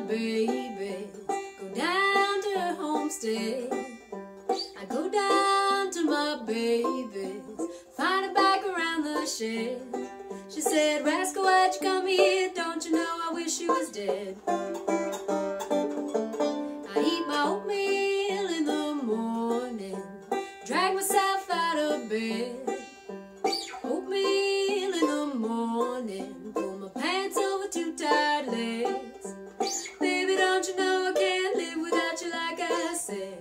baby, go down to her homestead. I go down to my baby's, find her back around the shed. She said, "Rascal, why'd you come here? Don't you know I wish you was dead?" I eat my oatmeal in the morning, drag myself out of bed. Oatmeal in the morning, pull my pants over two tired legs. Baby, don't you know I can't live without you like I said.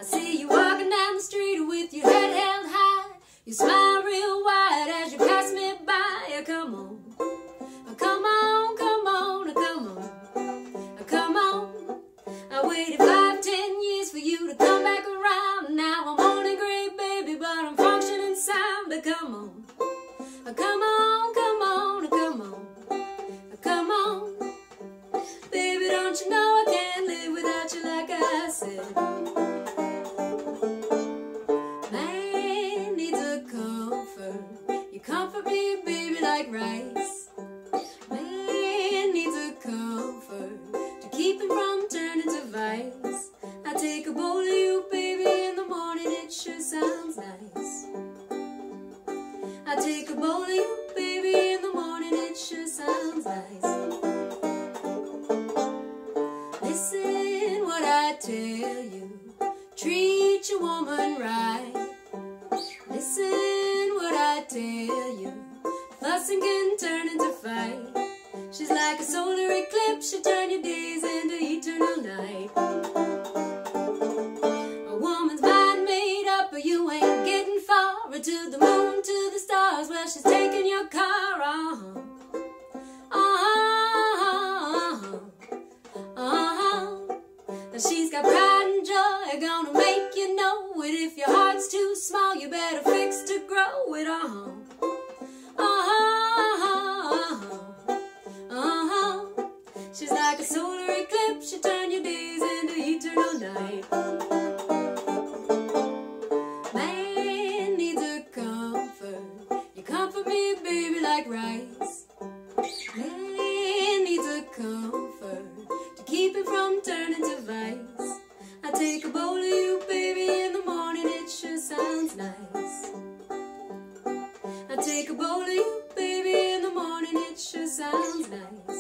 I see you walking down the street with your head held high. You smile real wide as you pass me by. Come on, come on, come on, come on, come on. I waited 5, 10 years for you to come back around. Now I'm on a great baby, but I'm functioning sound. But come on, come on, come on, come on, come on. Baby, don't you know I can't live without you like I said. Man needs a comfort. You comfort me, baby, like rice. Man needs a comfort to keep him from turning to vice. I take a bowl of you, baby, in the morning, it sure sounds nice. I take a bowl of you, baby, in the morning, it sure sounds nice. Listen what I tell you, treat your woman right. Listen what I tell you, fussing can turn into fight. She's like a solar eclipse, she'll turn your days into eternal night. A woman's mind made up, but you ain't getting far. Or to the moon, to the stars, well, she's taking your car. She's got pride and joy, gonna make you know it. If your heart's too small, you better fix to grow it. She's like a solar eclipse, she'll turn your days into eternal night. Man needs a comfort. You comfort me, baby, like rice. Man needs a comfort to keep him from turning to vice. I take a bowl of you, baby, in the morning, it sure sounds nice. I take a bowl of you, baby, in the morning, it sure sounds nice.